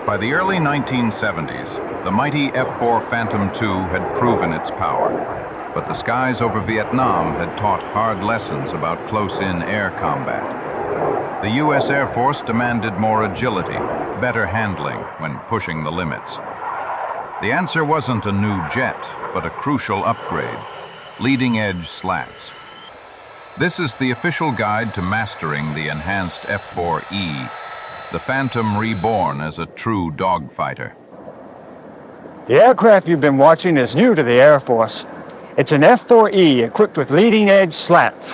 By the early 1970s, the mighty F-4 Phantom II had proven its power, but the skies over Vietnam had taught hard lessons about close-in air combat. The U.S. Air Force demanded more agility, better handling when pushing the limits. The answer wasn't a new jet, but a crucial upgrade, leading-edge slats. This is the official guide to mastering the enhanced F-4E, the Phantom reborn as a true dogfighter. The aircraft you've been watching is new to the Air Force. It's an F-4E equipped with leading-edge slats.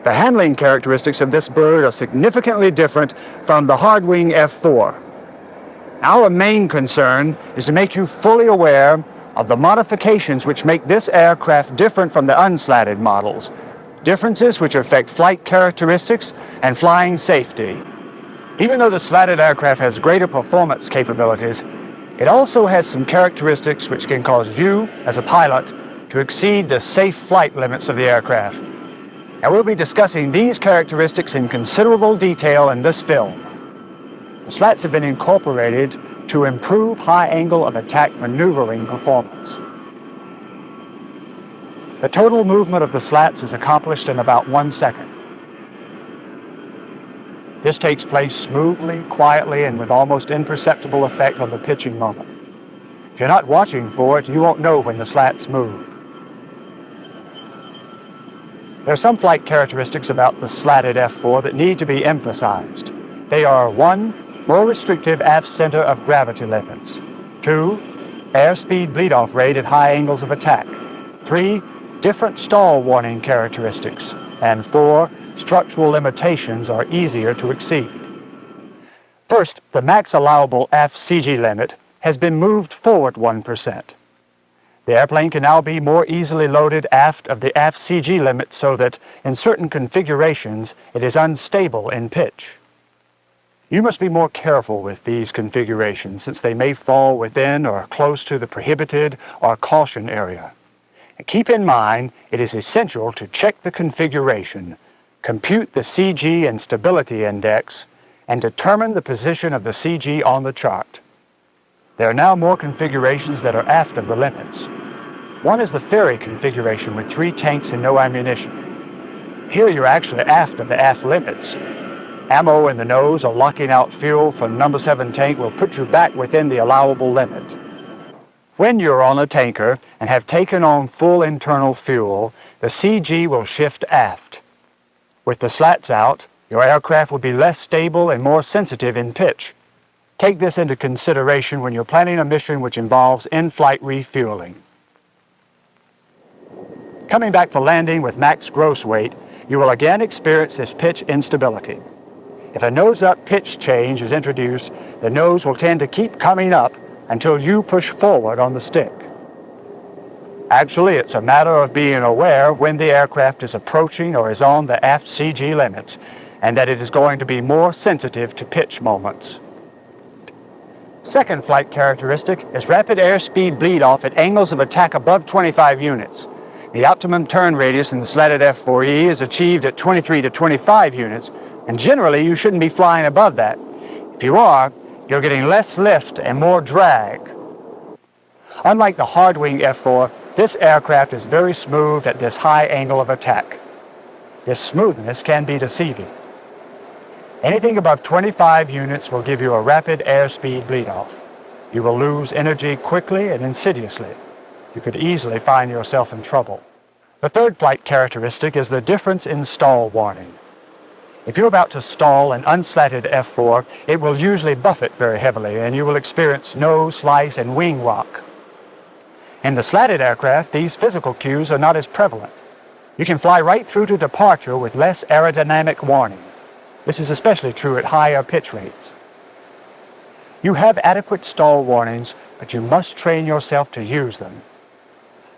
The handling characteristics of this bird are significantly different from the hard-wing F-4. Our main concern is to make you fully aware of the modifications which make this aircraft different from the unslatted models, differences which affect flight characteristics and flying safety. Even though the slatted aircraft has greater performance capabilities, it also has some characteristics which can cause you, as a pilot, to exceed the safe flight limits of the aircraft. And we'll be discussing these characteristics in considerable detail in this film. The slats have been incorporated to improve high angle of attack maneuvering performance. The total movement of the slats is accomplished in about 1 second. This takes place smoothly, quietly, and with almost imperceptible effect on the pitching moment. If you're not watching for it, you won't know when the slats move. There are some flight characteristics about the slatted F-4 that need to be emphasized. They are 1, more restrictive aft center of gravity limits. 2, airspeed bleed-off rate at high angles of attack. 3, different stall warning characteristics. And 4, structural limitations are easier to exceed. First, the max allowable aft CG limit has been moved forward 1%. The airplane can now be more easily loaded aft of the aft CG limit so that, in certain configurations, it is unstable in pitch. You must be more careful with these configurations since they may fall within or close to the prohibited or caution area. And keep in mind, it is essential to check the configuration, compute the CG and stability index, and determine the position of the CG on the chart. There are now more configurations that are aft of the limits. One is the ferry configuration with 3 tanks and no ammunition. Here you're actually aft of the aft limits. Ammo in the nose or locking out fuel from number 7 tank will put you back within the allowable limit. When you're on a tanker and have taken on full internal fuel, the CG will shift aft. With the slats out, your aircraft will be less stable and more sensitive in pitch. Take this into consideration when you're planning a mission which involves in-flight refueling. Coming back for landing with max gross weight, you will again experience this pitch instability. If a nose-up pitch change is introduced, the nose will tend to keep coming up until you push forward on the stick. Actually, it's a matter of being aware when the aircraft is approaching or is on the aft CG limits, and that it is going to be more sensitive to pitch moments. Second flight characteristic is rapid airspeed bleed-off at angles of attack above 25 units. The optimum turn radius in the slatted F-4E is achieved at 23 to 25 units, and generally you shouldn't be flying above that. If you are, you're getting less lift and more drag. Unlike the hard-wing F-4, this aircraft is very smooth at this high angle of attack. This smoothness can be deceiving. Anything above 25 units will give you a rapid airspeed bleed-off. You will lose energy quickly and insidiously. You could easily find yourself in trouble. The third flight characteristic is the difference in stall warning. If you're about to stall an unslatted F-4, it will usually buffet very heavily and you will experience nose, slice, and wing rock. In the slatted aircraft, these physical cues are not as prevalent. You can fly right through to departure with less aerodynamic warning. This is especially true at higher pitch rates. You have adequate stall warnings, but you must train yourself to use them.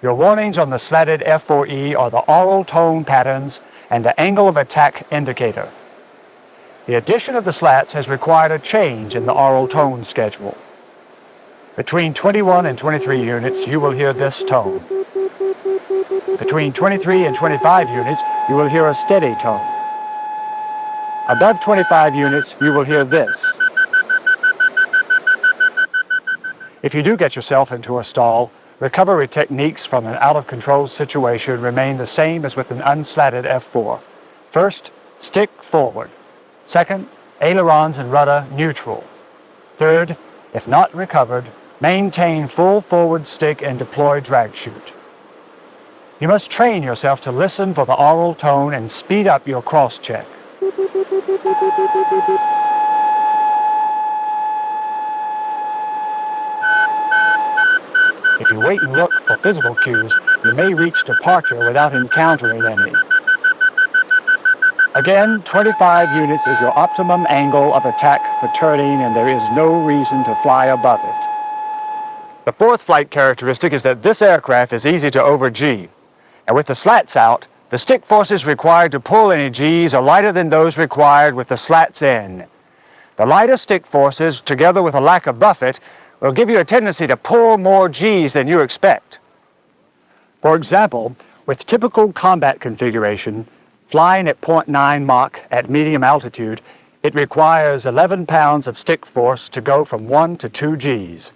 Your warnings on the slatted F-4E are the aural tone patterns and the angle of attack indicator. The addition of the slats has required a change in the aural tone schedule. Between 21 and 23 units, you will hear this tone. Between 23 and 25 units, you will hear a steady tone. Above 25 units, you will hear this. If you do get yourself into a stall, recovery techniques from an out-of-control situation remain the same as with an unslatted F4. First, stick forward. Second, ailerons and rudder neutral. Third, if not recovered, maintain full forward stick and deploy drag chute. You must train yourself to listen for the aural tone and speed up your cross-check. If you wait and look for physical cues, you may reach departure without encountering any. Again, 25 units is your optimum angle of attack for turning, and there is no reason to fly above it. The fourth flight characteristic is that this aircraft is easy to over-G, and with the slats out, the stick forces required to pull any Gs are lighter than those required with the slats in. The lighter stick forces, together with a lack of buffet, will give you a tendency to pull more Gs than you expect. For example, with typical combat configuration, flying at 0.9 Mach at medium altitude, it requires 11 pounds of stick force to go from 1 to 2 Gs,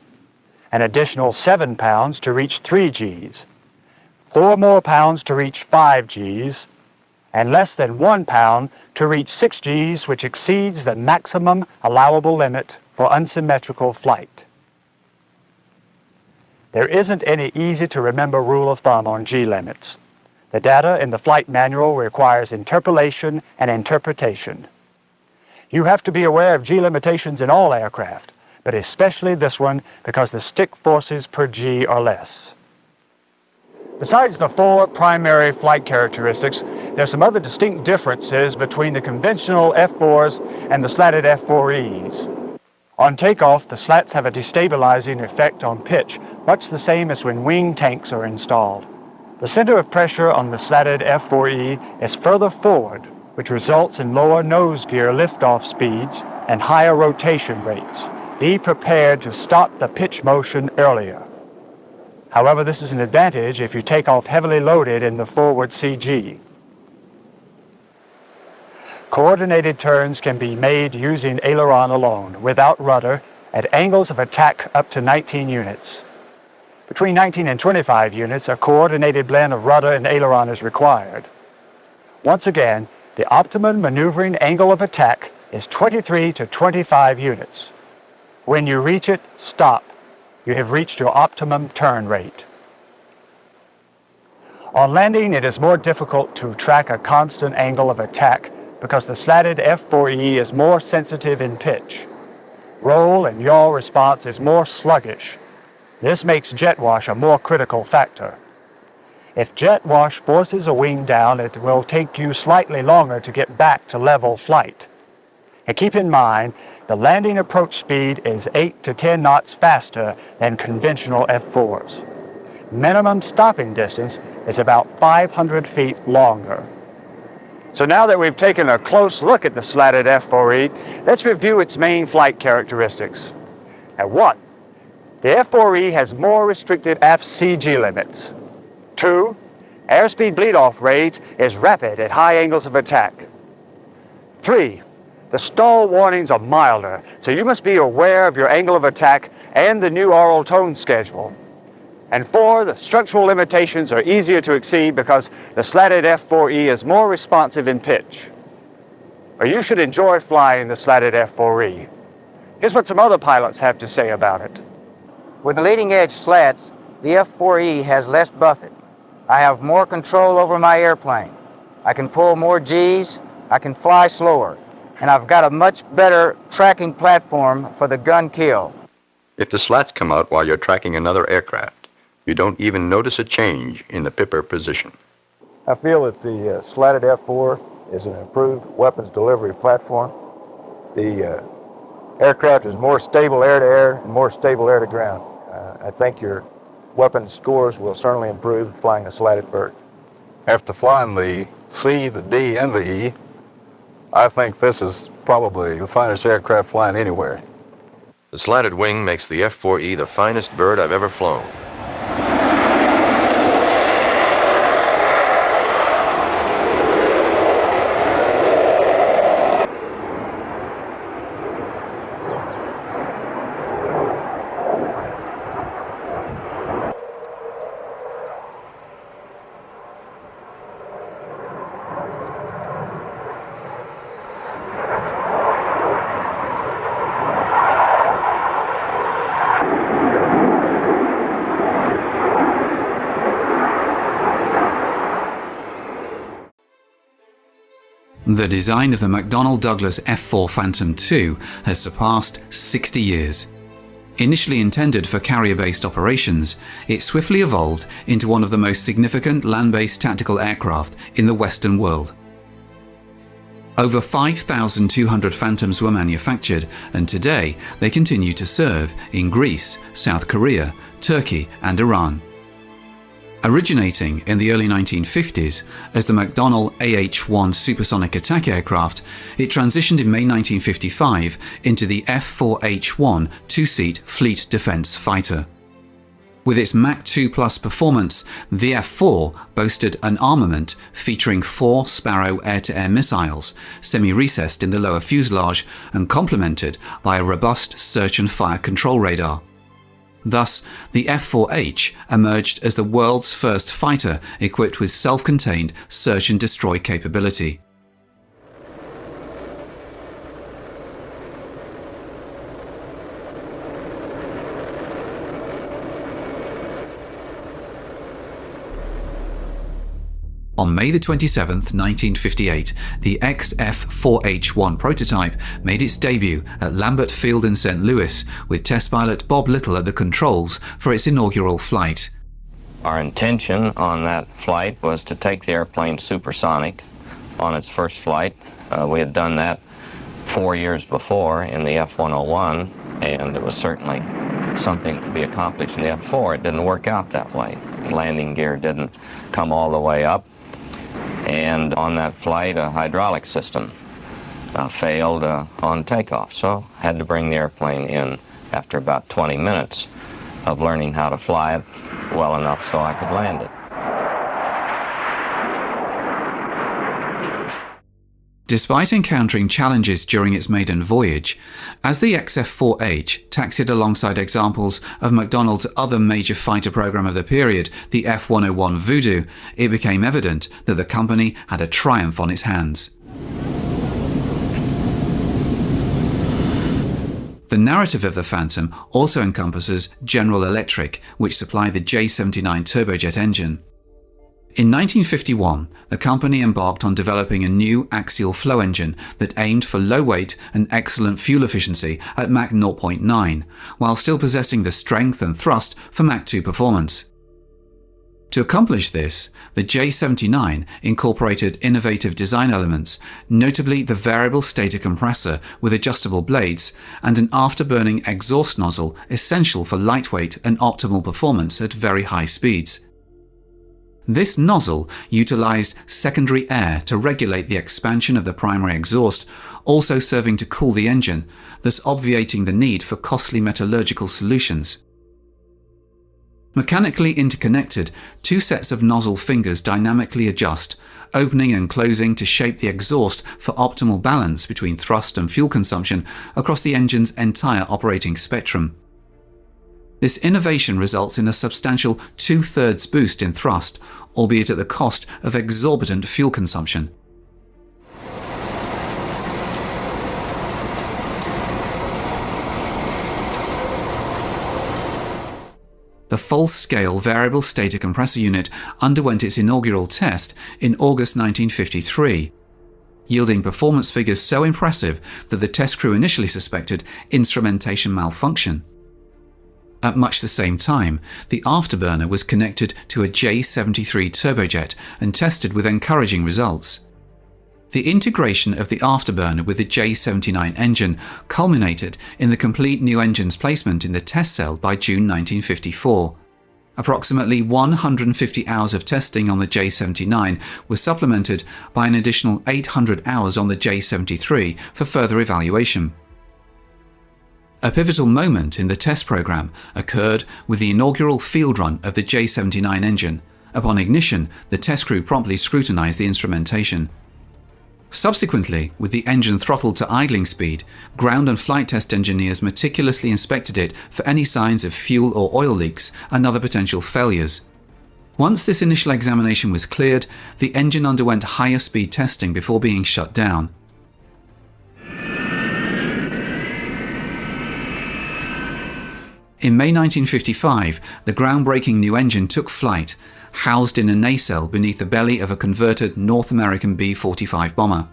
an additional 7 pounds to reach 3 Gs, 4 more pounds to reach 5 Gs, and less than 1 pound to reach 6 Gs, which exceeds the maximum allowable limit for unsymmetrical flight. There isn't any easy-to-remember rule of thumb on G limits. The data in the flight manual requires interpolation and interpretation. You have to be aware of G limitations in all aircraft, but especially this one because the stick forces per G are less. Besides the 4 primary flight characteristics, there are some other distinct differences between the conventional F4s and the slatted F-4Es. On takeoff, the slats have a destabilizing effect on pitch, much the same as when wing tanks are installed. The center of pressure on the slatted F-4E is further forward, which results in lower nose gear liftoff speeds and higher rotation rates. Be prepared to stop the pitch motion earlier. However, this is an advantage if you take off heavily loaded in the forward CG. Coordinated turns can be made using aileron alone, without rudder, at angles of attack up to 19 units. Between 19 and 25 units, a coordinated blend of rudder and aileron is required. Once again, the optimum maneuvering angle of attack is 23 to 25 units. When you reach it, stop. You have reached your optimum turn rate. On landing, it is more difficult to track a constant angle of attack because the slatted F-4E is more sensitive in pitch. Roll and yaw response is more sluggish. This makes jet wash a more critical factor. If jet wash forces a wing down, it will take you slightly longer to get back to level flight. And keep in mind, the landing approach speed is 8 to 10 knots faster than conventional F4s. Minimum stopping distance is about 500 feet longer. So now that we've taken a close look at the slatted F-4E, let's review its main flight characteristics. At 1, the F-4E has more restricted aft CG limits. 2, airspeed bleed-off rate is rapid at high angles of attack. 3, the stall warnings are milder, so you must be aware of your angle of attack and the new aural tone schedule. And 4, the structural limitations are easier to exceed because the slatted F-4E is more responsive in pitch. Or you should enjoy flying the slatted F-4E. Here's what some other pilots have to say about it. With the leading edge slats, the F-4E has less buffet. I have more control over my airplane. I can pull more Gs, I can fly slower, and I've got a much better tracking platform for the gun kill. If the slats come out while you're tracking another aircraft, you don't even notice a change in the pipper position. I feel that the slatted F4 is an improved weapons delivery platform. The aircraft is more stable air-to-air and more stable air-to-ground. I think your weapons scores will certainly improve flying a slatted bird. After flying the C, the D, and the E, I think this is probably the finest aircraft flying anywhere. The slatted wing makes the F-4E the finest bird I've ever flown. The design of the McDonnell Douglas F-4 Phantom II has surpassed 60 years. Initially intended for carrier-based operations, it swiftly evolved into one of the most significant land-based tactical aircraft in the Western world. Over 5,200 Phantoms were manufactured, and today they continue to serve in Greece, South Korea, Turkey and Iran. Originating in the early 1950s as the McDonnell AH-1 supersonic attack aircraft, it transitioned in May 1955 into the F-4H-1 two-seat fleet defense fighter. With its Mach 2 Plus performance, the F-4 boasted an armament featuring 4 Sparrow air-to-air missiles, semi-recessed in the lower fuselage and complemented by a robust search and fire control radar. Thus, the F-4H emerged as the world's first fighter equipped with self-contained search and destroy capability. On May 27, 1958, the XF-4H-1 prototype made its debut at Lambert Field in St. Louis, with test pilot Bob Little at the controls for its inaugural flight. Our intention on that flight was to take the airplane supersonic on its first flight. We had done that 4 years before in the F-101, and it was certainly something to be accomplished in the F-4. It didn't work out that way. Landing gear didn't come all the way up. And on that flight, a hydraulic system failed on takeoff, so had to bring the airplane in after about 20 minutes of learning how to fly it well enough so I could land it. Despite encountering challenges during its maiden voyage, as the XF-4H taxied alongside examples of McDonnell's other major fighter program of the period, the F-101 Voodoo, it became evident that the company had a triumph on its hands. The narrative of the Phantom also encompasses General Electric, which supplied the J-79 turbojet engine. In 1951, the company embarked on developing a new axial flow engine that aimed for low weight and excellent fuel efficiency at Mach 0.9, while still possessing the strength and thrust for Mach 2 performance. To accomplish this, the J-79 incorporated innovative design elements, notably the variable stator compressor with adjustable blades and an afterburning exhaust nozzle essential for lightweight and optimal performance at very high speeds. This nozzle utilized secondary air to regulate the expansion of the primary exhaust, also serving to cool the engine, thus obviating the need for costly metallurgical solutions. Mechanically interconnected, 2 sets of nozzle fingers dynamically adjust, opening and closing to shape the exhaust for optimal balance between thrust and fuel consumption across the engine's entire operating spectrum. This innovation results in a substantial 2/3 boost in thrust, albeit at the cost of exorbitant fuel consumption. The full-scale variable stator compressor unit underwent its inaugural test in August 1953, yielding performance figures so impressive that the test crew initially suspected instrumentation malfunction. At much the same time, the afterburner was connected to a J-73 turbojet and tested with encouraging results. The integration of the afterburner with the J-79 engine culminated in the complete new engine's placement in the test cell by June 1954. Approximately 150 hours of testing on the J-79 was supplemented by an additional 800 hours on the J-73 for further evaluation. A pivotal moment in the test program occurred with the inaugural field run of the J-79 engine. Upon ignition, the test crew promptly scrutinized the instrumentation. Subsequently, with the engine throttled to idling speed, ground and flight test engineers meticulously inspected it for any signs of fuel or oil leaks and other potential failures. Once this initial examination was cleared, the engine underwent higher speed testing before being shut down. In May 1955, the groundbreaking new engine took flight, housed in a nacelle beneath the belly of a converted North American B-45 bomber.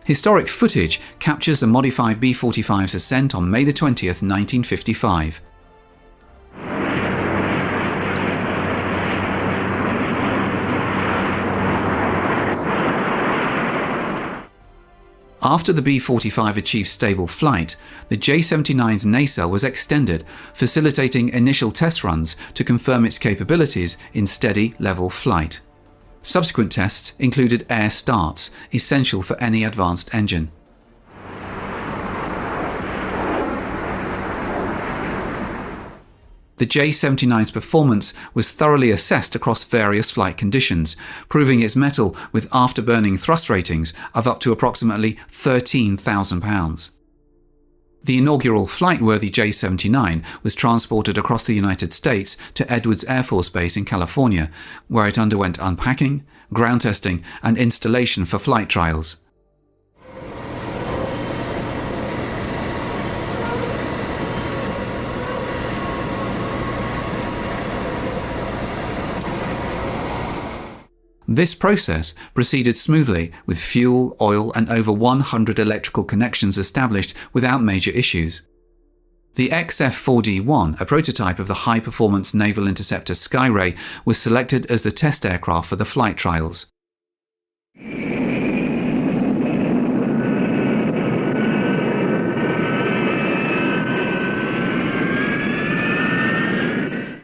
Historic footage captures the modified B-45's ascent on May 20th, 1955. After the B-45 achieved stable flight, the J-79's nacelle was extended, facilitating initial test runs to confirm its capabilities in steady, level flight. Subsequent tests included air starts, essential for any advanced engine. The J-79's performance was thoroughly assessed across various flight conditions, proving its mettle with afterburning thrust ratings of up to approximately 13,000 pounds. The inaugural flight-worthy J-79 was transported across the United States to Edwards Air Force Base in California, where it underwent unpacking, ground testing, and installation for flight trials. This process proceeded smoothly, with fuel, oil, and over 100 electrical connections established without major issues. The XF-4D-1, a prototype of the high-performance naval interceptor Skyray, was selected as the test aircraft for the flight trials.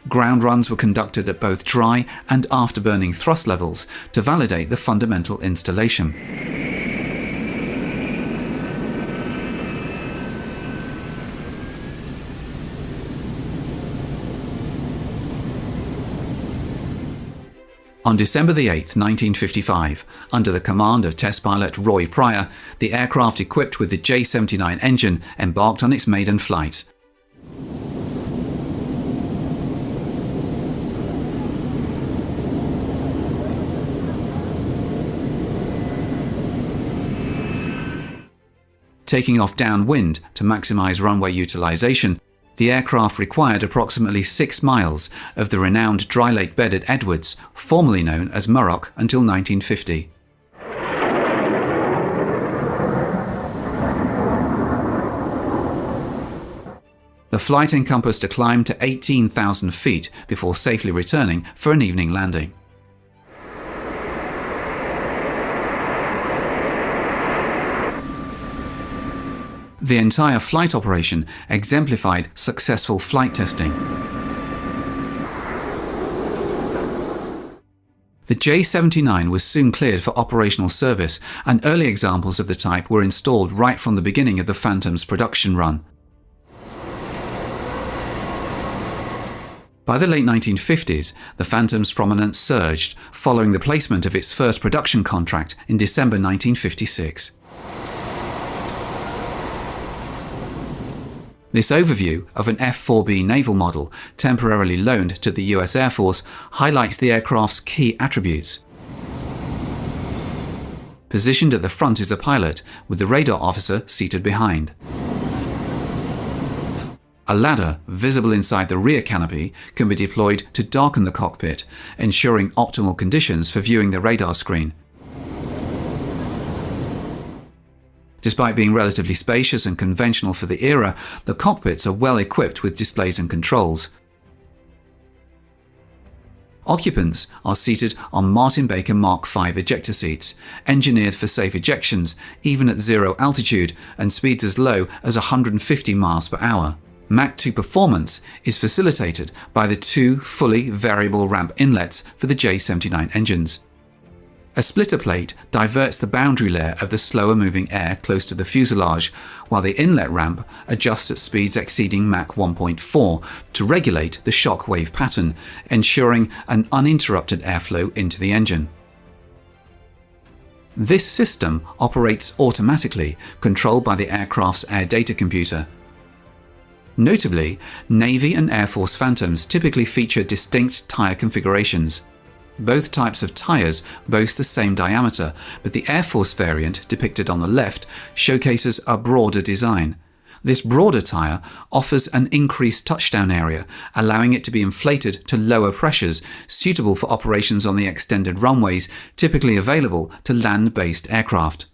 Ground runs were conducted at both dry and afterburning thrust levels to validate the fundamental installation. On December 8, 1955, under the command of test pilot Roy Pryor, the aircraft equipped with the J-79 engine embarked on its maiden flight. Taking off downwind to maximize runway utilization, the aircraft required approximately 6 miles of the renowned dry lake bed at Edwards, formerly known as Murrock, until 1950. The flight encompassed a climb to 18,000 feet before safely returning for an evening landing. The entire flight operation exemplified successful flight testing. The J-79 was soon cleared for operational service, and early examples of the type were installed right from the beginning of the Phantom's production run. By the late 1950s, the Phantom's prominence surged following the placement of its first production contract in December 1956. This overview of an F-4B naval model, temporarily loaned to the US Air Force, highlights the aircraft's key attributes. Positioned at the front is the pilot, with the radar officer seated behind. A ladder, visible inside the rear canopy, can be deployed to darken the cockpit, ensuring optimal conditions for viewing the radar screen. Despite being relatively spacious and conventional for the era, the cockpits are well equipped with displays and controls. Occupants are seated on Martin Baker Mark V ejector seats, engineered for safe ejections even at zero altitude and speeds as low as 150 miles per hour. Mach 2 performance is facilitated by the 2 fully variable ramp inlets for the J-79 engines. A splitter plate diverts the boundary layer of the slower moving air close to the fuselage, while the inlet ramp adjusts at speeds exceeding Mach 1.4 to regulate the shock wave pattern, ensuring an uninterrupted airflow into the engine. This system operates automatically, controlled by the aircraft's air data computer. Notably, Navy and Air Force Phantoms typically feature distinct tyre configurations. Both types of tyres boast the same diameter, but the Air Force variant, depicted on the left, showcases a broader design. This broader tyre offers an increased touchdown area, allowing it to be inflated to lower pressures, suitable for operations on the extended runways typically available to land-based aircraft.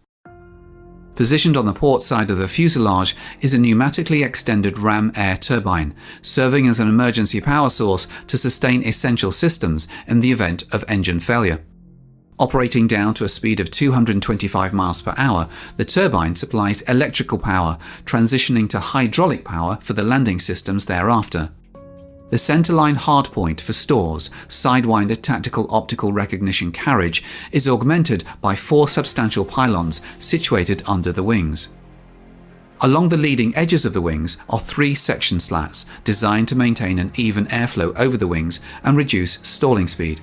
Positioned on the port side of the fuselage is a pneumatically extended ram air turbine, serving as an emergency power source to sustain essential systems in the event of engine failure. Operating down to a speed of 225 miles per hour, the turbine supplies electrical power, transitioning to hydraulic power for the landing systems thereafter. The centerline hardpoint for Stores Sidewinder Tactical Optical Recognition carriage is augmented by 4 substantial pylons situated under the wings. Along the leading edges of the wings are 3 section slats designed to maintain an even airflow over the wings and reduce stalling speed.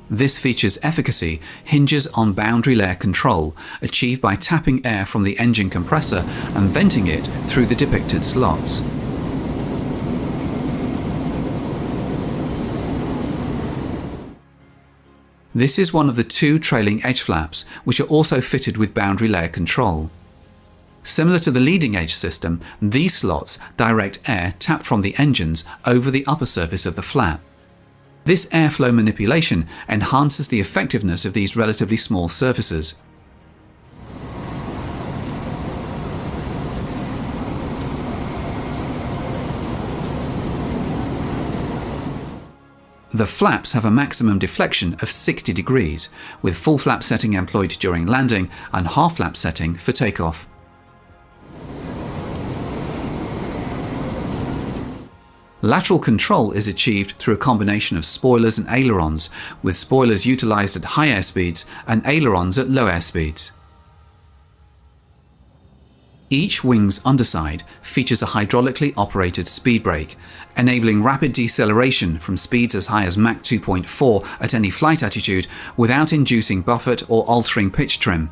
This feature's efficacy hinges on boundary layer control, achieved by tapping air from the engine compressor and venting it through the depicted slots. This is one of the 2 trailing edge flaps, which are also fitted with boundary layer control. Similar to the leading edge system, these slots direct air tapped from the engines over the upper surface of the flap. This airflow manipulation enhances the effectiveness of these relatively small surfaces. The flaps have a maximum deflection of 60 degrees, with full flap setting employed during landing and half flap setting for takeoff. Lateral control is achieved through a combination of spoilers and ailerons, with spoilers utilized at high air speeds and ailerons at low air speeds. Each wing's underside features a hydraulically operated speed brake, enabling rapid deceleration from speeds as high as Mach 2.4 at any flight altitude without inducing buffet or altering pitch trim.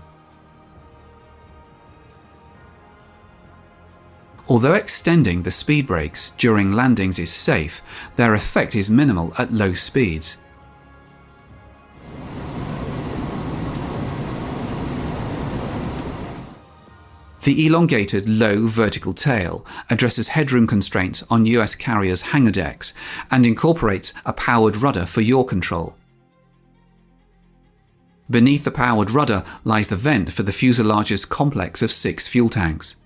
Although extending the speed brakes during landings is safe, their effect is minimal at low speeds. The elongated, low vertical tail addresses headroom constraints on US carriers' hangar decks and incorporates a powered rudder for yaw control. Beneath the powered rudder lies the vent for the fuselage's complex of 6 fuel tanks.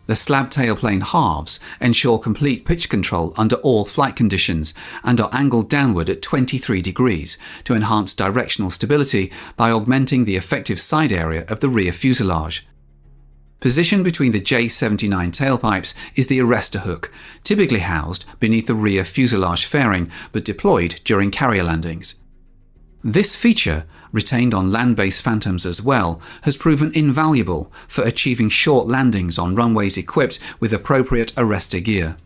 The slab tailplane halves ensure complete pitch control under all flight conditions and are angled downward at 23 degrees to enhance directional stability by augmenting the effective side area of the rear fuselage. Positioned between the J-79 tailpipes is the arrestor hook, typically housed beneath the rear fuselage fairing but deployed during carrier landings. This feature, retained on land-based Phantoms as well, has proven invaluable for achieving short landings on runways equipped with appropriate arrestor gear.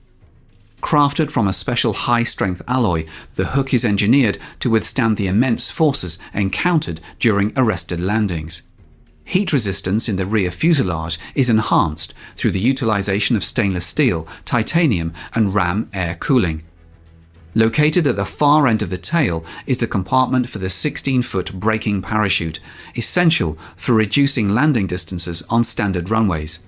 Crafted from a special high-strength alloy, the hook is engineered to withstand the immense forces encountered during arrested landings. Heat resistance in the rear fuselage is enhanced through the utilization of stainless steel, titanium, and ram air cooling. Located at the far end of the tail is the compartment for the 16-foot braking parachute, essential for reducing landing distances on standard runways.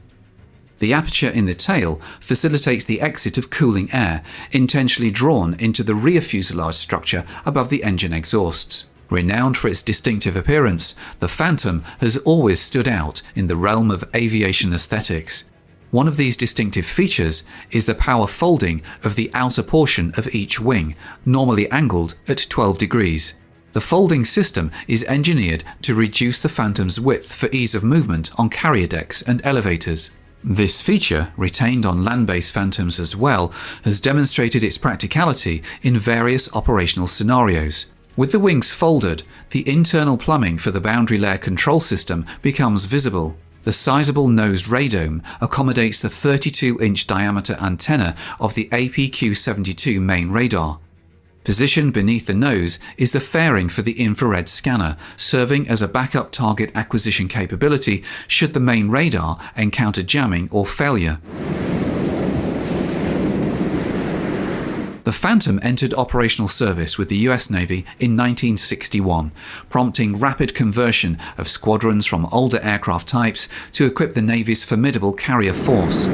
The aperture in the tail facilitates the exit of cooling air, intentionally drawn into the rear fuselage structure above the engine exhausts. Renowned for its distinctive appearance, the Phantom has always stood out in the realm of aviation aesthetics. One of these distinctive features is the power folding of the outer portion of each wing, normally angled at 12 degrees. The folding system is engineered to reduce the Phantom's width for ease of movement on carrier decks and elevators. This feature, retained on land-based Phantoms as well, has demonstrated its practicality in various operational scenarios. With the wings folded, the internal plumbing for the boundary layer control system becomes visible. The sizable nose radome accommodates the 32-inch diameter antenna of the APQ-72 main radar. Positioned beneath the nose is the fairing for the infrared scanner, serving as a backup target acquisition capability should the main radar encounter jamming or failure. The Phantom entered operational service with the US Navy in 1961, prompting rapid conversion of squadrons from older aircraft types to equip the Navy's formidable carrier force.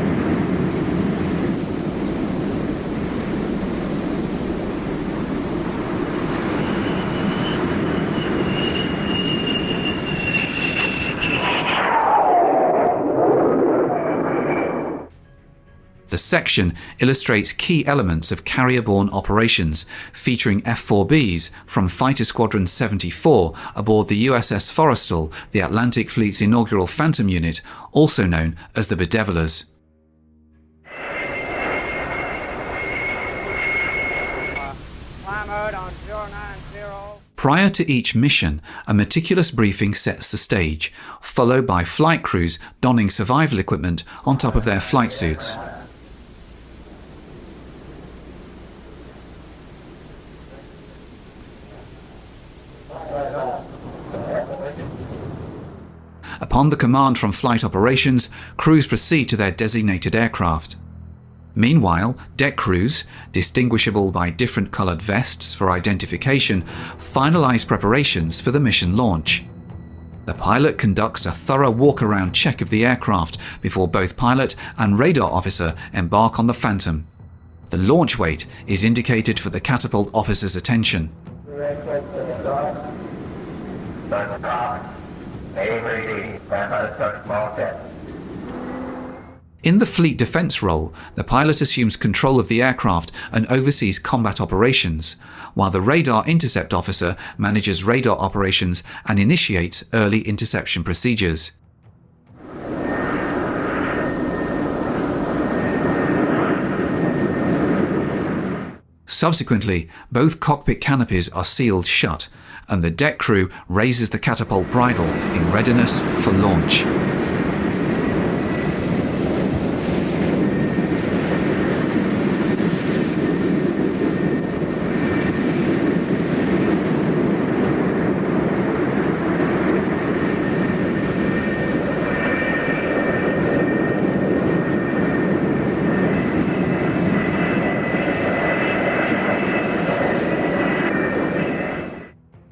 The section illustrates key elements of carrier-borne operations, featuring F-4Bs from Fighter Squadron 74 aboard the USS Forrestal, the Atlantic Fleet's inaugural Phantom unit, also known as the Bedevilers. Prior to each mission, a meticulous briefing sets the stage, followed by flight crews donning survival equipment on top of their flight suits. Upon the command from flight operations, crews proceed to their designated aircraft. Meanwhile, deck crews, distinguishable by different colored vests for identification, finalize preparations for the mission launch. The pilot conducts a thorough walk-around check of the aircraft before both pilot and radar officer embark on the Phantom. The launch weight is indicated for the catapult officer's attention. In the fleet defense role, the pilot assumes control of the aircraft and oversees combat operations, while the radar intercept officer manages radar operations and initiates early interception procedures. Subsequently, both cockpit canopies are sealed shut, and the deck crew raises the catapult bridle in readiness for launch.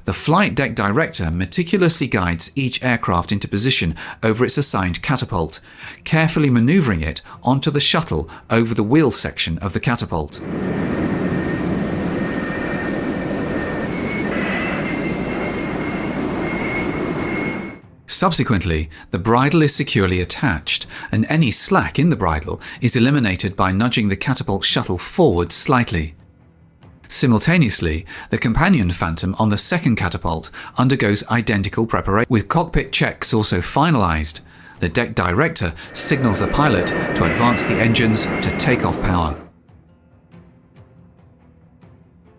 The flight deck director meticulously guides each aircraft into position over its assigned catapult, carefully maneuvering it onto the shuttle over the wheel section of the catapult. Subsequently, the bridle is securely attached, and any slack in the bridle is eliminated by nudging the catapult shuttle forward slightly. Simultaneously, the companion Phantom on the second catapult undergoes identical preparation, with cockpit checks also finalized. The deck director signals the pilot to advance the engines to takeoff power.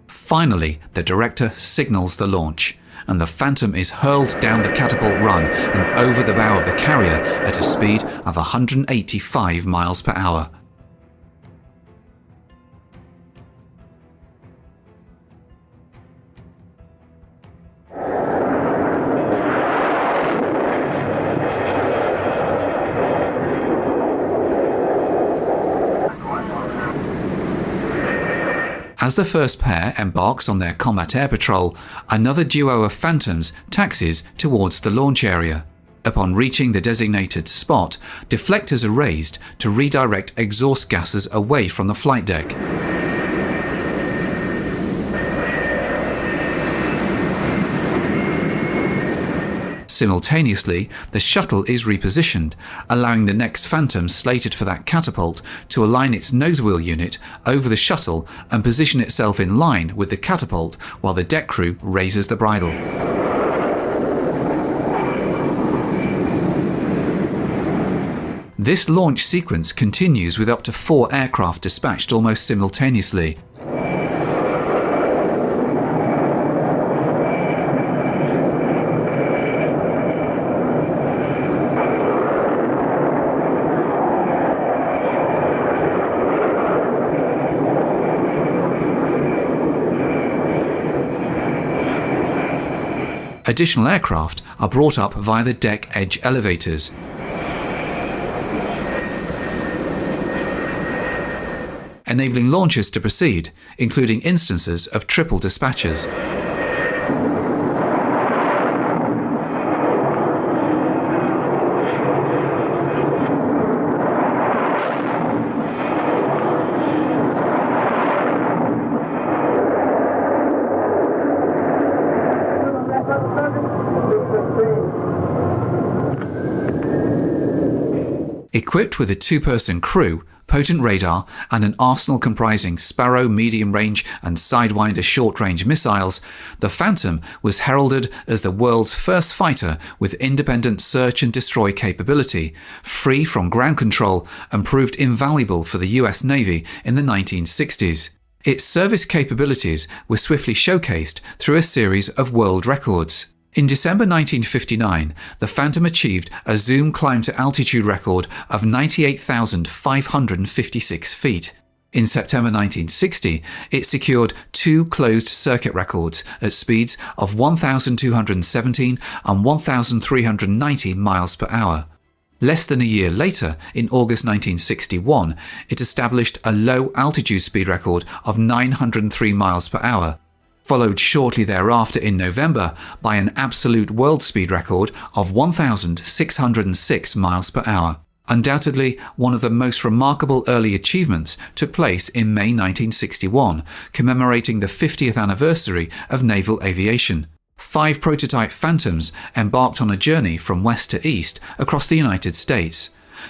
Finally, the director signals the launch, and the Phantom is hurled down the catapult run and over the bow of the carrier at a speed of 185 miles per hour. As the first pair embarks on their combat air patrol, another duo of Phantoms taxis towards the launch area. Upon reaching the designated spot, deflectors are raised to redirect exhaust gases away from the flight deck. Simultaneously, the shuttle is repositioned, allowing the next Phantom slated for that catapult to align its nose wheel unit over the shuttle and position itself in line with the catapult while the deck crew raises the bridle. This launch sequence continues with up to 4 aircraft dispatched almost simultaneously. Additional aircraft are brought up via the deck edge elevators. Enabling launches to proceed, including instances of triple dispatchers. Equipped with a 2-person crew, potent radar, and an arsenal comprising Sparrow medium-range and Sidewinder short-range missiles, the Phantom was heralded as the world's first fighter with independent search and destroy capability, free from ground control, and proved invaluable for the US Navy in the 1960s. Its service capabilities were swiftly showcased through a series of world records. In December 1959, the Phantom achieved a zoom climb-to-altitude record of 98,556 feet. In September 1960, it secured 2 closed-circuit records at speeds of 1,217 and 1,390 miles per hour. Less than a year later, in August 1961, it established a low-altitude speed record of 903 miles per hour, followed shortly thereafter in November by an absolute world speed record of 1,606 miles per hour. Undoubtedly, one of the most remarkable early achievements took place in May 1961, commemorating the 50th anniversary of naval aviation. 5 prototype Phantoms embarked on a journey from west to east across the United States,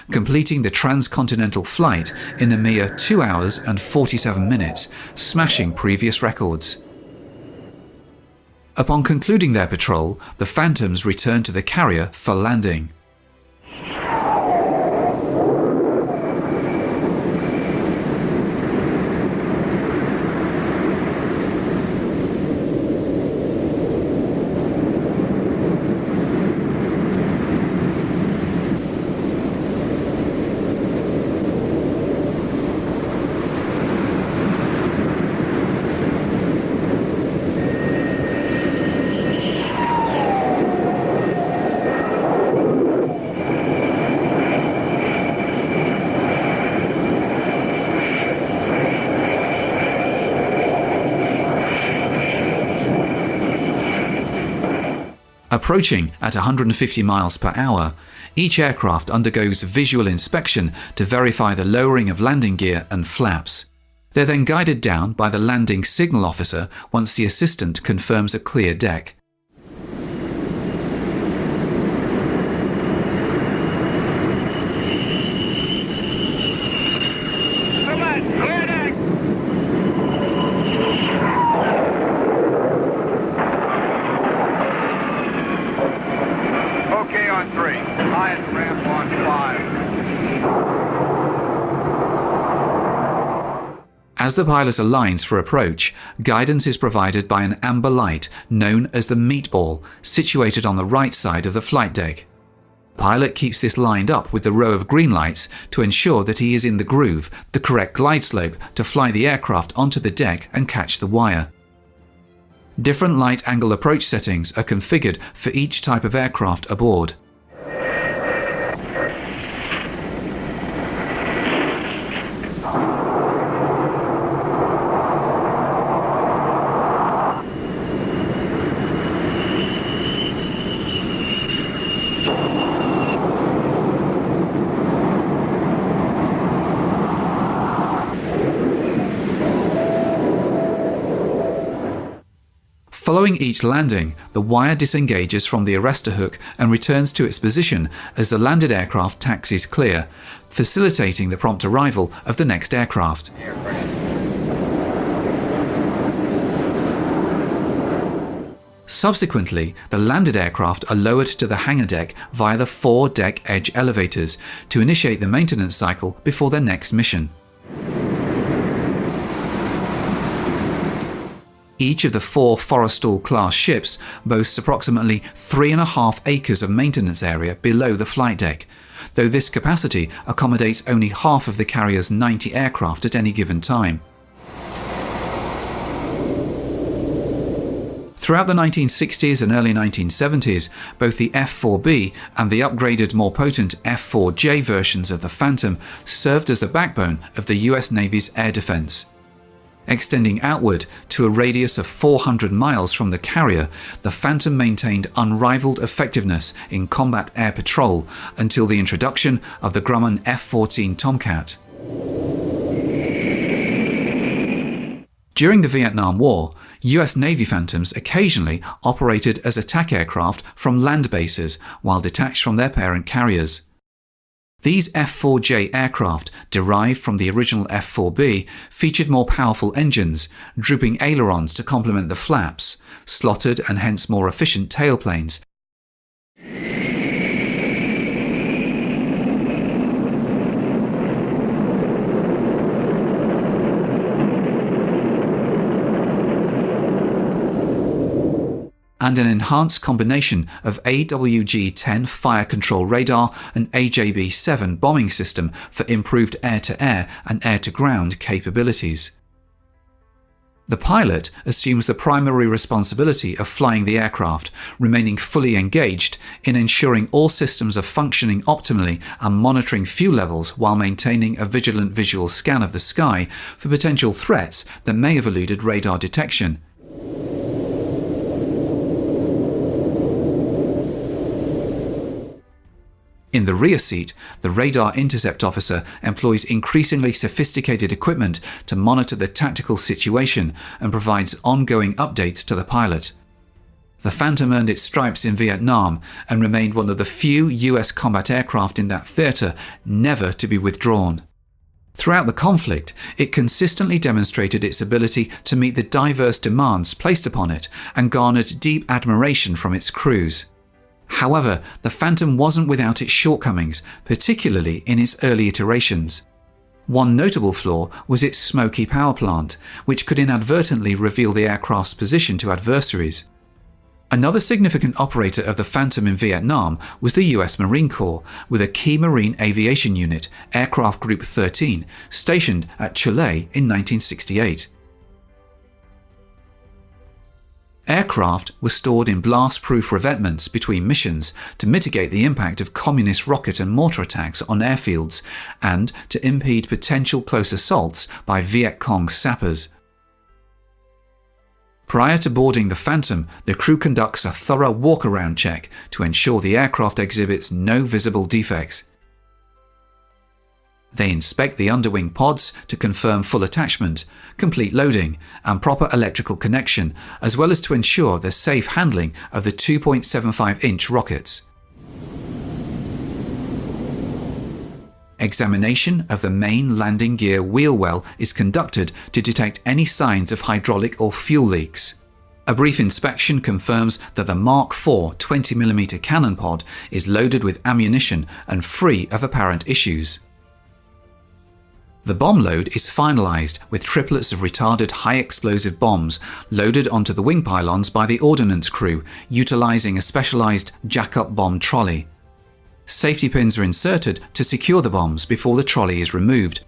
completing the transcontinental flight in a mere 2 hours and 47 minutes, smashing previous records. Upon concluding their patrol, the Phantoms returned to the carrier for landing. Approaching at 150 miles per hour, each aircraft undergoes visual inspection to verify the lowering of landing gear and flaps. They're then guided down by the landing signal officer once the assistant confirms a clear deck. As the pilot aligns for approach, guidance is provided by an amber light known as the meatball, situated on the right side of the flight deck. The pilot keeps this lined up with the row of green lights to ensure that he is in the groove, the correct glide slope to fly the aircraft onto the deck and catch the wire. Different light angle approach settings are configured for each type of aircraft aboard. Following each landing, the wire disengages from the arrestor hook and returns to its position as the landed aircraft taxis clear, facilitating the prompt arrival of the next aircraft. Subsequently, the landed aircraft are lowered to the hangar deck via the 4 deck edge elevators to initiate the maintenance cycle before their next mission. Each of the 4 Forrestal-class ships boasts approximately 3.5 acres of maintenance area below the flight deck, though this capacity accommodates only half of the carrier's 90 aircraft at any given time. Throughout the 1960s and early 1970s, both the F-4B and the upgraded, more potent F-4J versions of the Phantom served as the backbone of the US Navy's air defense. Extending outward to a radius of 400 miles from the carrier, the Phantom maintained unrivaled effectiveness in combat air patrol until the introduction of the Grumman F-14 Tomcat. During the Vietnam War, US Navy Phantoms occasionally operated as attack aircraft from land bases while detached from their parent carriers. These F-4J aircraft, derived from the original F-4B, featured more powerful engines, drooping ailerons to complement the flaps, slotted and hence more efficient tailplanes, and an enhanced combination of AWG-10 fire control radar and AJB-7 bombing system for improved air-to-air and air-to-ground capabilities. The pilot assumes the primary responsibility of flying the aircraft, remaining fully engaged in ensuring all systems are functioning optimally and monitoring fuel levels while maintaining a vigilant visual scan of the sky for potential threats that may have eluded radar detection. In the rear seat, the radar intercept officer employs increasingly sophisticated equipment to monitor the tactical situation and provides ongoing updates to the pilot. The Phantom earned its stripes in Vietnam and remained one of the few US combat aircraft in that theatre never to be withdrawn. Throughout the conflict, it consistently demonstrated its ability to meet the diverse demands placed upon it and garnered deep admiration from its crews. However, the Phantom wasn't without its shortcomings, particularly in its early iterations. One notable flaw was its smoky power plant, which could inadvertently reveal the aircraft's position to adversaries. Another significant operator of the Phantom in Vietnam was the US Marine Corps, with a key Marine Aviation Unit, Aircraft Group 13, stationed at Chile in 1968. Aircraft were stored in blast-proof revetments between missions to mitigate the impact of communist rocket and mortar attacks on airfields and to impede potential close assaults by Viet Cong sappers. Prior to boarding the Phantom, the crew conducts a thorough walk-around check to ensure the aircraft exhibits no visible defects. They inspect the underwing pods to confirm full attachment, complete loading, and proper electrical connection, as well as to ensure the safe handling of the 2.75-inch rockets. Examination of the main landing gear wheel well is conducted to detect any signs of hydraulic or fuel leaks. A brief inspection confirms that the Mark IV 20mm cannon pod is loaded with ammunition and free of apparent issues. The bomb load is finalized with triplets of retarded high-explosive bombs loaded onto the wing pylons by the ordnance crew, utilizing a specialized jack-up bomb trolley. Safety pins are inserted to secure the bombs before the trolley is removed.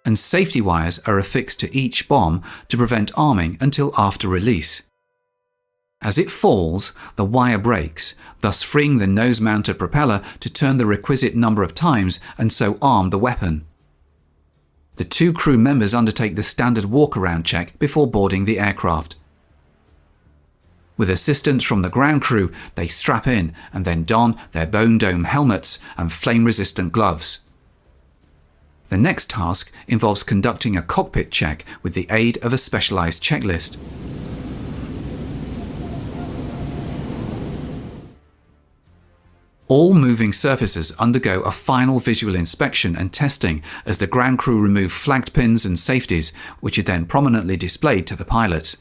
And safety wires are affixed to each bomb to prevent arming until after release. As it falls, the wire breaks, thus freeing the nose-mounted propeller to turn the requisite number of times and so arm the weapon. The two crew members undertake the standard walk-around check before boarding the aircraft. With assistance from the ground crew, they strap in and then don their bone dome helmets and flame-resistant gloves. The next task involves conducting a cockpit check with the aid of a specialized checklist. All moving surfaces undergo a final visual inspection and testing as the ground crew remove flagged pins and safeties, which are then prominently displayed to the pilot.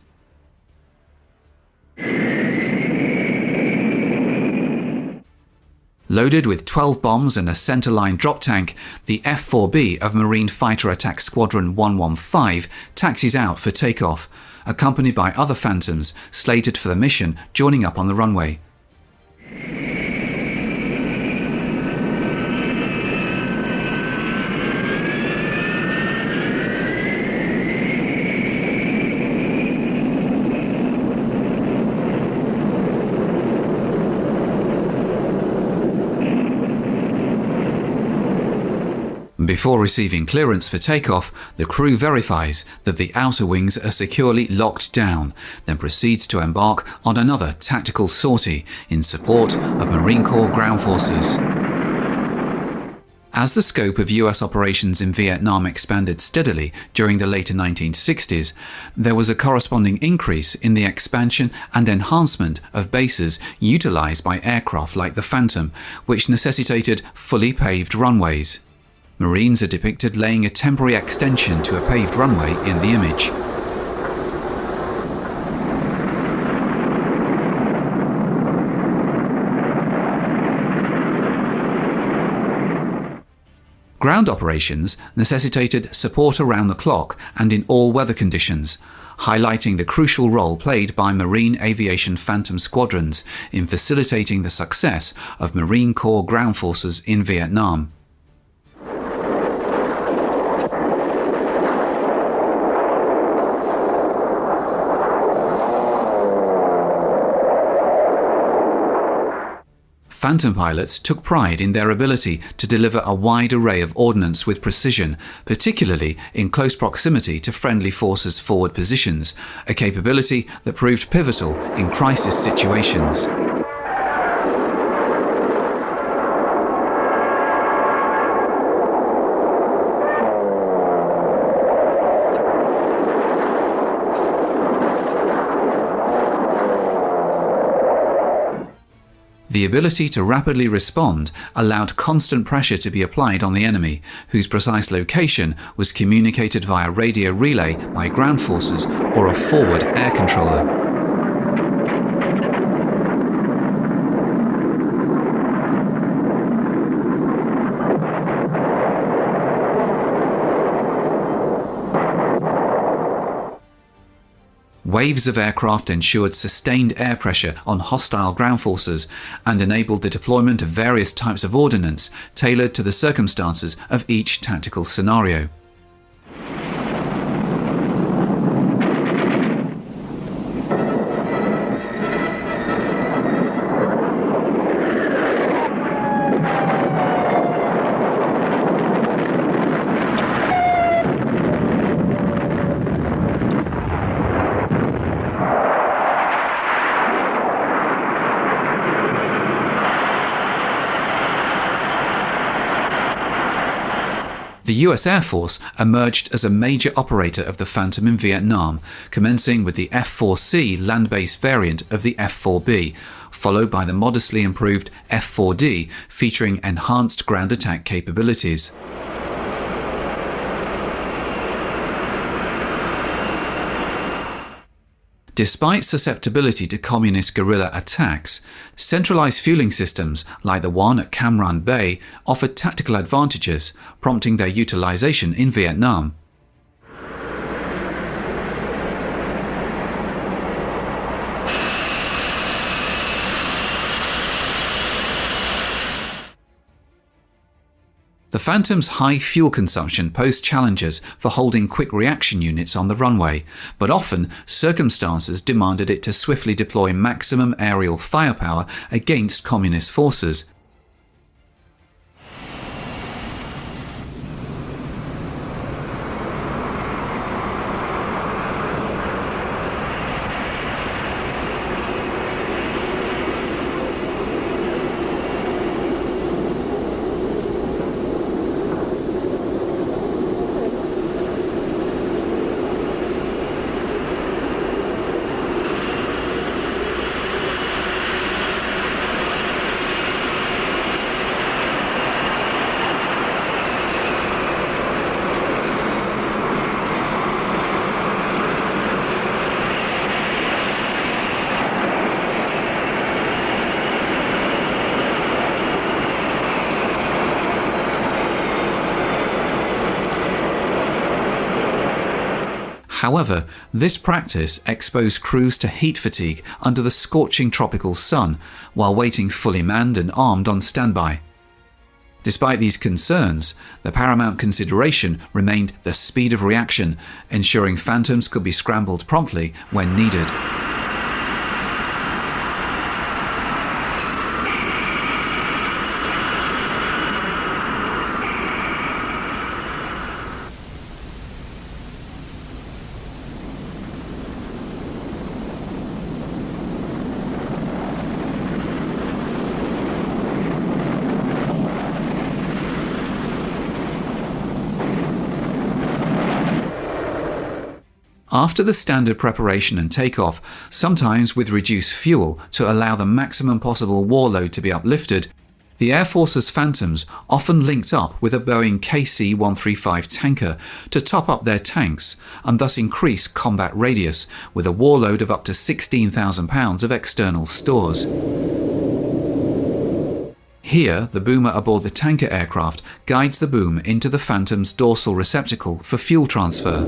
Loaded with 12 bombs and a centerline drop tank, the F-4B of Marine Fighter Attack Squadron 115 taxis out for takeoff, accompanied by other Phantoms slated for the mission joining up on the runway. Before receiving clearance for takeoff, the crew verifies that the outer wings are securely locked down, then proceeds to embark on another tactical sortie in support of Marine Corps ground forces. As the scope of US operations in Vietnam expanded steadily during the later 1960s, there was a corresponding increase in the expansion and enhancement of bases utilized by aircraft like the Phantom, which necessitated fully paved runways. Marines are depicted laying a temporary extension to a paved runway in the image. Ground operations necessitated support around the clock and in all weather conditions, highlighting the crucial role played by Marine Aviation Phantom squadrons in facilitating the success of Marine Corps ground forces in Vietnam. Phantom pilots took pride in their ability to deliver a wide array of ordnance with precision, particularly in close proximity to friendly forces' forward positions, a capability that proved pivotal in crisis situations. The ability to rapidly respond allowed constant pressure to be applied on the enemy, whose precise location was communicated via radio relay by ground forces or a forward air controller. Waves of aircraft ensured sustained air pressure on hostile ground forces and enabled the deployment of various types of ordnance tailored to the circumstances of each tactical scenario. The US Air Force emerged as a major operator of the Phantom in Vietnam, commencing with the F-4C land-based variant of the F-4B, followed by the modestly improved F-4D featuring enhanced ground attack capabilities. Despite susceptibility to communist guerrilla attacks, centralized fueling systems like the one at Cam Ranh Bay offered tactical advantages, prompting their utilization in Vietnam. The Phantom's high fuel consumption posed challenges for holding quick reaction units on the runway, but often circumstances demanded it to swiftly deploy maximum aerial firepower against communist forces. However, this practice exposed crews to heat fatigue under the scorching tropical sun, while waiting fully manned and armed on standby. Despite these concerns, the paramount consideration remained the speed of reaction, ensuring Phantoms could be scrambled promptly when needed. After the standard preparation and takeoff, sometimes with reduced fuel to allow the maximum possible war load to be uplifted, the Air Force's Phantoms often linked up with a Boeing KC-135 tanker to top up their tanks and thus increase combat radius with a war load of up to 16,000 pounds of external stores. Here, the boomer aboard the tanker aircraft guides the boom into the Phantom's dorsal receptacle for fuel transfer.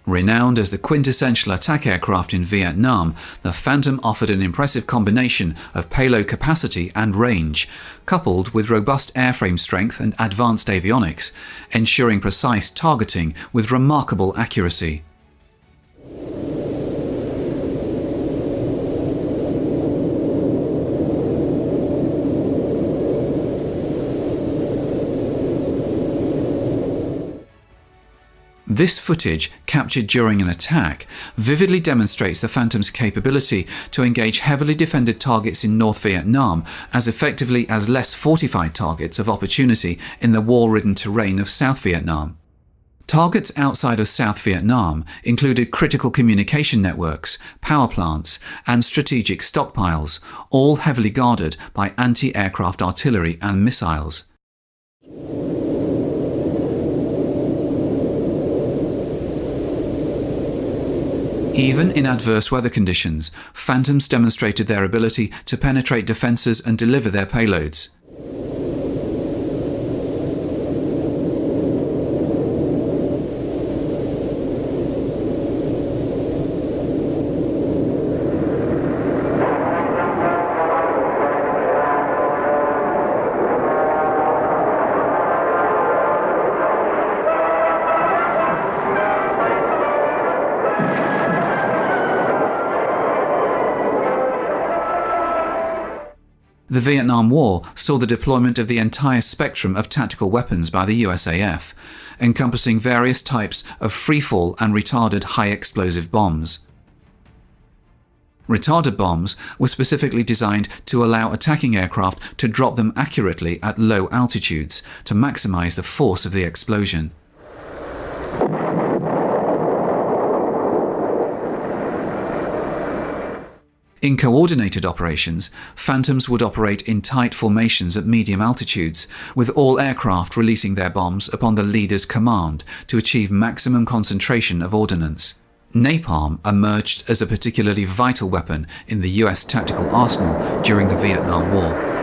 Renowned as the quintessential attack aircraft in Vietnam, the Phantom offered an impressive combination of payload capacity and range, coupled with robust airframe strength and advanced avionics, ensuring precise targeting with remarkable accuracy. This footage, captured during an attack, vividly demonstrates the Phantom's capability to engage heavily defended targets in North Vietnam as effectively as less fortified targets of opportunity in the war-ridden terrain of South Vietnam. Targets outside of South Vietnam included critical communication networks, power plants, and strategic stockpiles, all heavily guarded by anti-aircraft artillery and missiles. Even in adverse weather conditions, Phantoms demonstrated their ability to penetrate defences and deliver their payloads. The Vietnam War saw the deployment of the entire spectrum of tactical weapons by the USAF, encompassing various types of freefall and retarded high-explosive bombs. Retarded bombs were specifically designed to allow attacking aircraft to drop them accurately at low altitudes to maximize the force of the explosion. In coordinated operations, Phantoms would operate in tight formations at medium altitudes, with all aircraft releasing their bombs upon the leader's command to achieve maximum concentration of ordnance. Napalm emerged as a particularly vital weapon in the US tactical arsenal during the Vietnam War.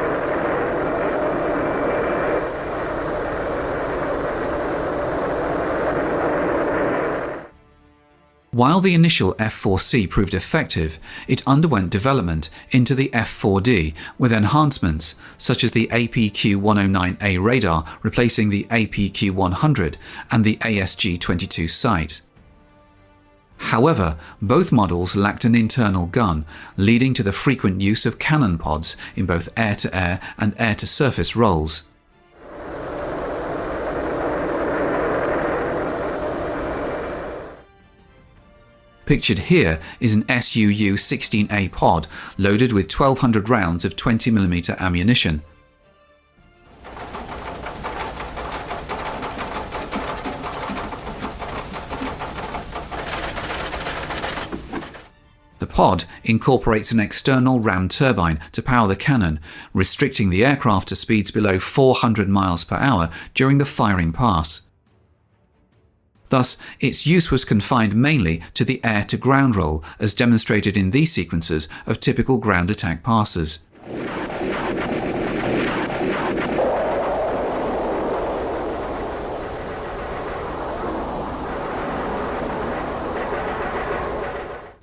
While the initial F-4C proved effective, it underwent development into the F-4D with enhancements such as the APQ-109A radar replacing the APQ-100 and the ASG-22 sight. However, both models lacked an internal gun, leading to the frequent use of cannon pods in both air-to-air and air-to-surface roles. Pictured here is an SUU-16A pod loaded with 1,200 rounds of 20mm ammunition. The pod incorporates an external ram turbine to power the cannon, restricting the aircraft to speeds below 400 miles per hour during the firing pass. Thus, its use was confined mainly to the air-to-ground role, as demonstrated in these sequences of typical ground attack passes.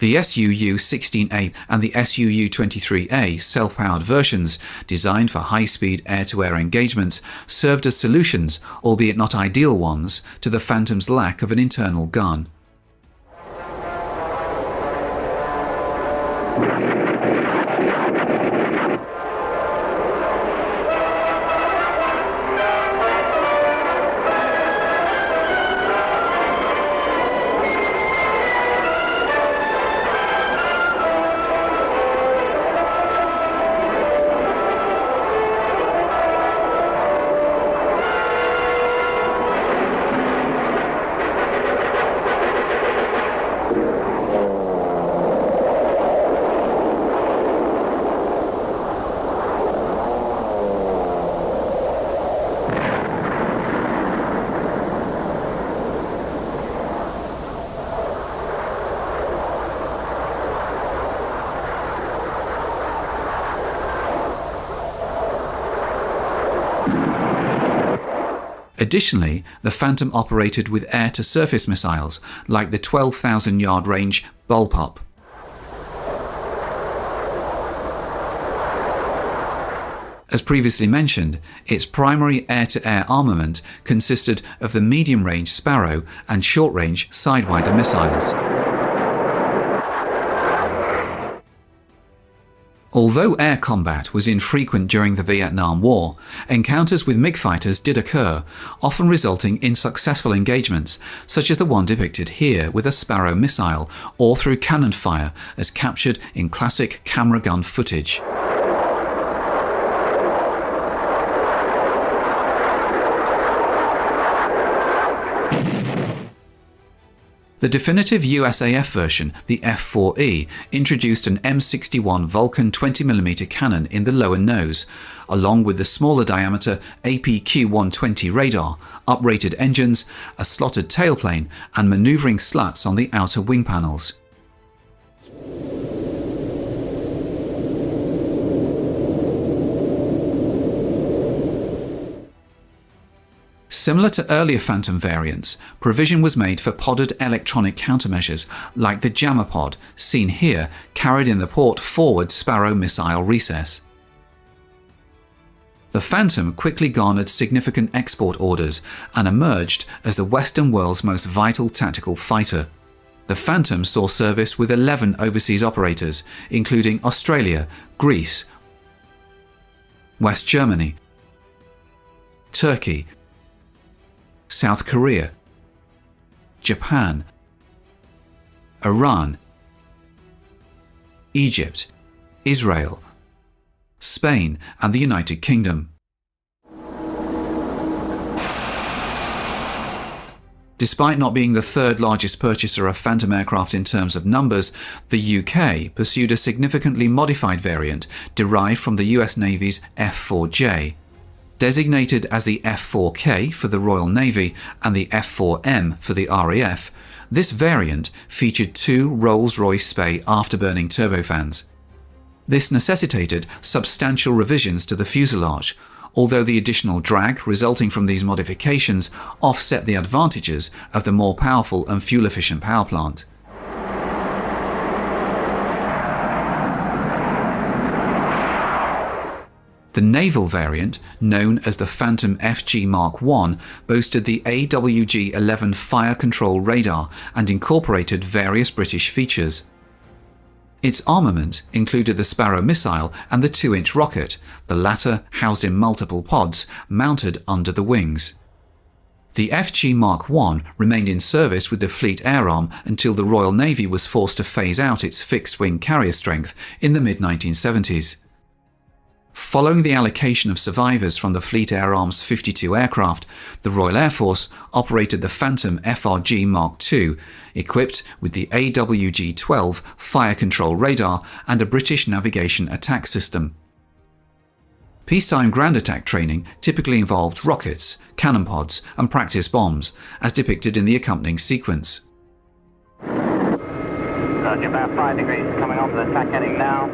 The SUU-16A and the SUU-23A self-powered versions, designed for high-speed air-to-air engagements, served as solutions, albeit not ideal ones, to the Phantom's lack of an internal gun. Additionally, the Phantom operated with air-to-surface missiles, like the 12,000-yard range Bullpup. As previously mentioned, its primary air-to-air armament consisted of the medium-range Sparrow and short-range Sidewinder missiles. Although air combat was infrequent during the Vietnam War, encounters with MiG fighters did occur, often resulting in successful engagements, such as the one depicted here with a Sparrow missile, or through cannon fire, as captured in classic camera gun footage. The definitive USAF version, the F-4E, introduced an M61 Vulcan 20mm cannon in the lower nose, along with the smaller diameter APQ-120 radar, uprated engines, a slotted tailplane, and maneuvering slats on the outer wing panels. Similar to earlier Phantom variants, provision was made for podded electronic countermeasures like the jammer pod, seen here, carried in the port-forward Sparrow missile recess. The Phantom quickly garnered significant export orders and emerged as the Western world's most vital tactical fighter. The Phantom saw service with 11 overseas operators, including Australia, Greece, West Germany, Turkey, South Korea, Japan, Iran, Egypt, Israel, Spain, and the United Kingdom. Despite not being the third largest purchaser of Phantom aircraft in terms of numbers, the UK pursued a significantly modified variant derived from the US Navy's F-4J. Designated as the F-4K for the Royal Navy and the F-4M for the RAF, this variant featured two Rolls-Royce Spey afterburning turbofans. This necessitated substantial revisions to the fuselage, although the additional drag resulting from these modifications offset the advantages of the more powerful and fuel-efficient power plant. The naval variant, known as the Phantom FG Mark I, boasted the AWG-11 fire control radar and incorporated various British features. Its armament included the Sparrow missile and the 2-inch rocket, the latter housed in multiple pods mounted under the wings. The FG Mark I remained in service with the Fleet Air Arm until the Royal Navy was forced to phase out its fixed-wing carrier strength in the mid-1970s. Following the allocation of survivors from the Fleet Air Arm's 52 aircraft, the Royal Air Force operated the Phantom FRG Mark II, equipped with the AWG-12 fire control radar and a British navigation attack system. Peacetime ground attack training typically involved rockets, cannon pods, and practice bombs, as depicted in the accompanying sequence. Roger, about 5 degrees coming on to the attack heading now.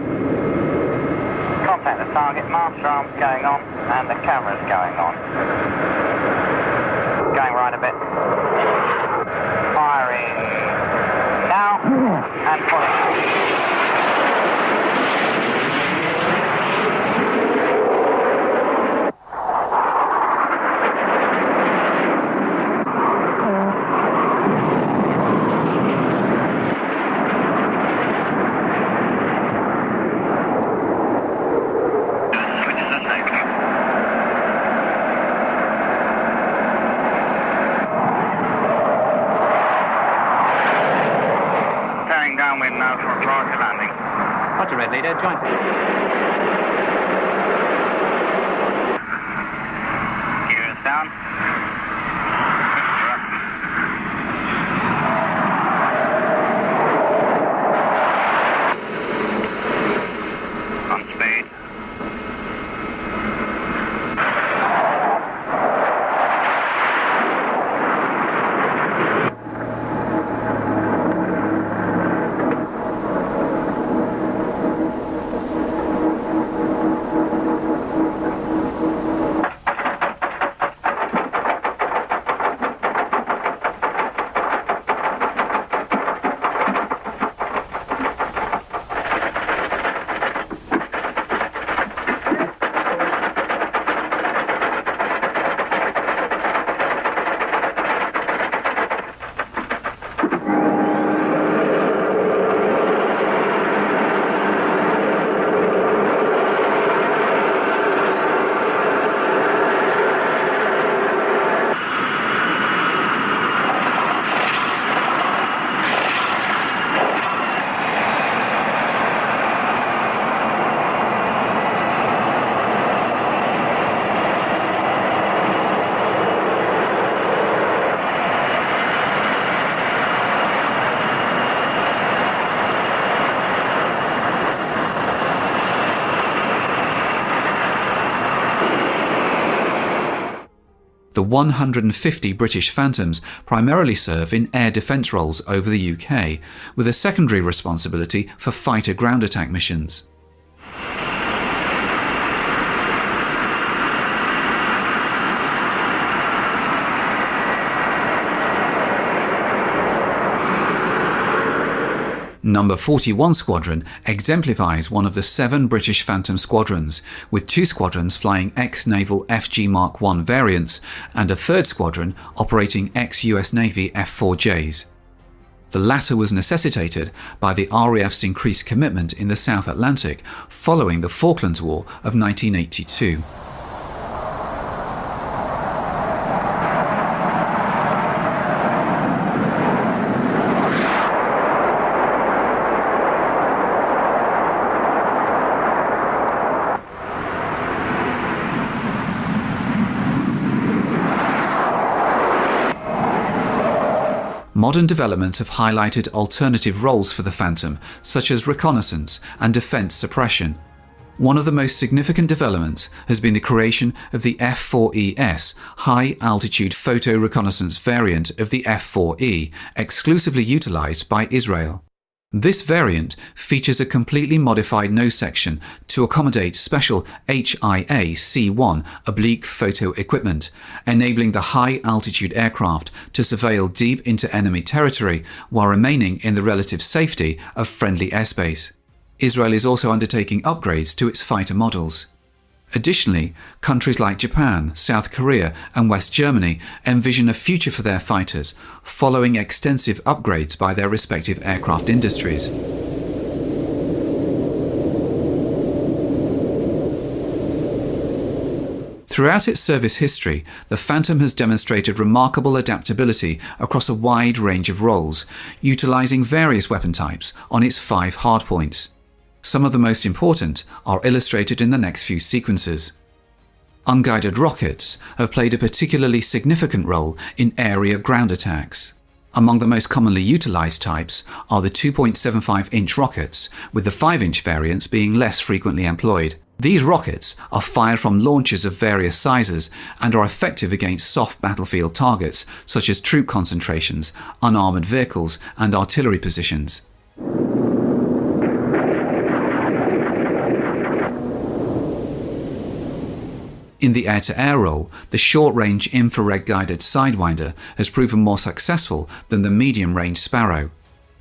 Contact the target, master arms going on, and the camera's going on. Going right a bit. Firing now, and pulling. Downwind now for a priority landing. Roger, Red Leader, join. Gears down. On speed. The 150 British Phantoms primarily serve in air defence roles over the UK, with a secondary responsibility for fighter ground attack missions. Number 41 Squadron exemplifies one of the 7 British Phantom squadrons, with 2 squadrons flying ex-naval FG Mark I variants and a 3rd squadron operating ex-US Navy F-4Js. The latter was necessitated by the RAF's increased commitment in the South Atlantic following the Falklands War of 1982. Modern developments have highlighted alternative roles for the Phantom, such as reconnaissance and defence suppression. One of the most significant developments has been the creation of the F-4ES, high-altitude photo reconnaissance variant of the F-4E, exclusively utilised by Israel. This variant features a completely modified nose section to accommodate special HIA-C1 oblique photo equipment, enabling the high-altitude aircraft to surveil deep into enemy territory while remaining in the relative safety of friendly airspace. Israel is also undertaking upgrades to its fighter models. Additionally, countries like Japan, South Korea and West Germany envision a future for their fighters, following extensive upgrades by their respective aircraft industries. Throughout its service history, the Phantom has demonstrated remarkable adaptability across a wide range of roles, utilizing various weapon types on its 5 hardpoints. Some of the most important are illustrated in the next few sequences. Unguided rockets have played a particularly significant role in area ground attacks. Among the most commonly utilized types are the 2.75-inch rockets, with the 5-inch variants being less frequently employed. These rockets are fired from launchers of various sizes and are effective against soft battlefield targets such as troop concentrations, unarmored vehicles and artillery positions. In the air-to-air role, the short-range infrared-guided Sidewinder has proven more successful than the medium-range Sparrow.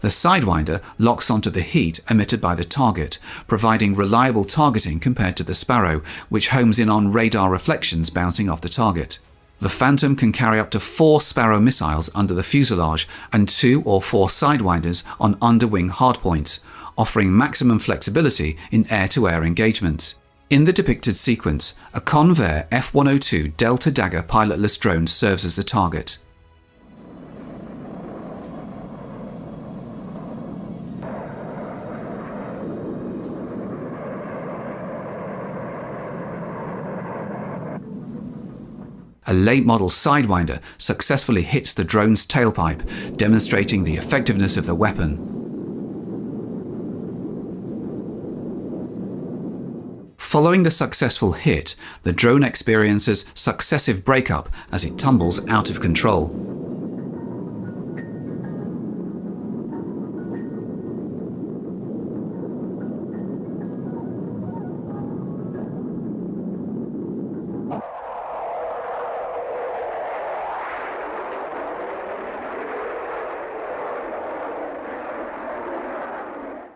The Sidewinder locks onto the heat emitted by the target, providing reliable targeting compared to the Sparrow, which homes in on radar reflections bouncing off the target. The Phantom can carry up to 4 Sparrow missiles under the fuselage and 2 or 4 Sidewinders on underwing hardpoints, offering maximum flexibility in air-to-air engagements. In the depicted sequence, a Convair F-102 Delta Dagger pilotless drone serves as the target. A late-model Sidewinder successfully hits the drone's tailpipe, demonstrating the effectiveness of the weapon. Following the successful hit, the drone experiences successive breakup as it tumbles out of control.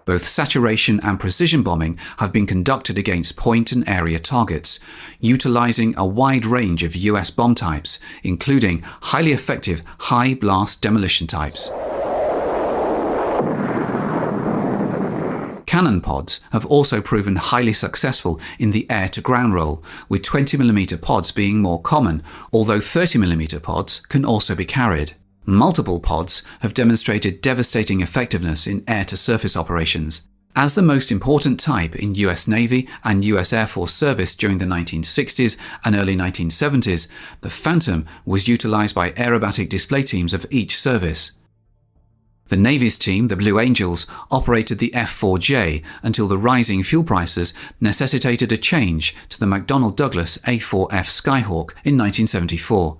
Both saturation and precision bombing have been conducted against point and area targets, utilizing a wide range of US bomb types, including highly effective high-blast demolition types. Cannon pods have also proven highly successful in the air-to-ground role, with 20mm pods being more common, although 30mm pods can also be carried. Multiple pods have demonstrated devastating effectiveness in air-to-surface operations. As the most important type in US Navy and US Air Force service during the 1960s and early 1970s, the Phantom was utilized by aerobatic display teams of each service. The Navy's team, the Blue Angels, operated the F-4J until the rising fuel prices necessitated a change to the McDonnell Douglas A-4F Skyhawk in 1974.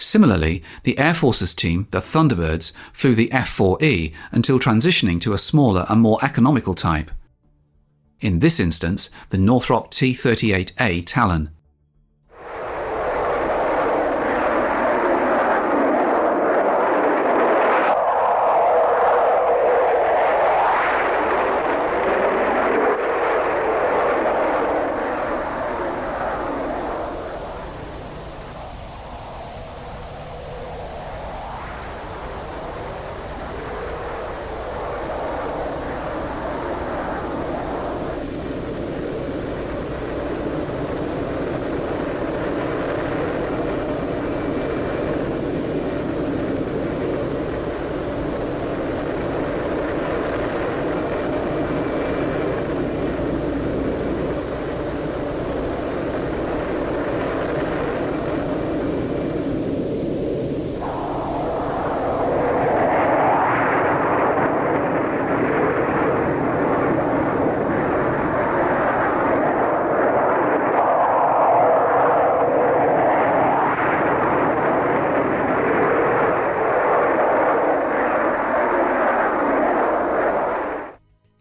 Similarly, the Air Force's team, the Thunderbirds, flew the F-4E until transitioning to a smaller and more economical type. In this instance, the Northrop T-38A Talon.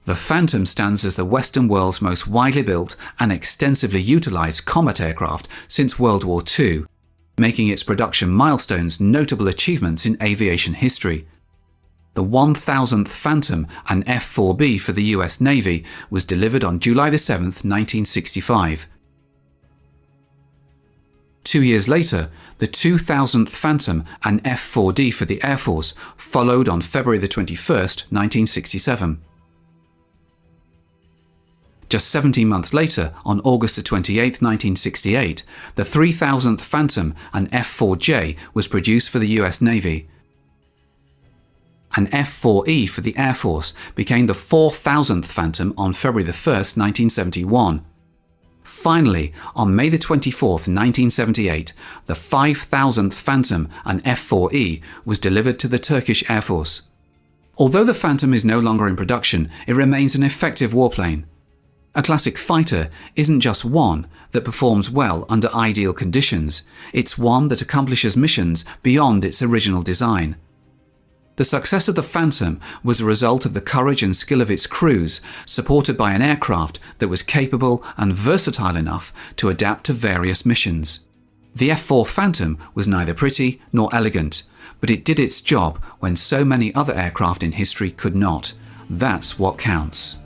The Phantom stands as the Western world's most widely built and extensively utilised combat aircraft since World War II, making its production milestones notable achievements in aviation history. The 1000th Phantom, an F-4B for the US Navy, was delivered on July 7, 1965. 2 years later, the 2000th Phantom, an F-4D for the Air Force, followed on February 21, 1967. Just 17 months later, on August 28, 1968, the 3000th Phantom, an F-4J, was produced for the US Navy. An F-4E for the Air Force became the 4000th Phantom on February 1, 1971. Finally, on May 24, 1978, the 5000th Phantom, an F-4E, was delivered to the Turkish Air Force. Although the Phantom is no longer in production, it remains an effective warplane. A classic fighter isn't just one that performs well under ideal conditions, it's one that accomplishes missions beyond its original design. The success of the Phantom was a result of the courage and skill of its crews, supported by an aircraft that was capable and versatile enough to adapt to various missions. The F-4 Phantom was neither pretty nor elegant, but it did its job when so many other aircraft in history could not. That's what counts.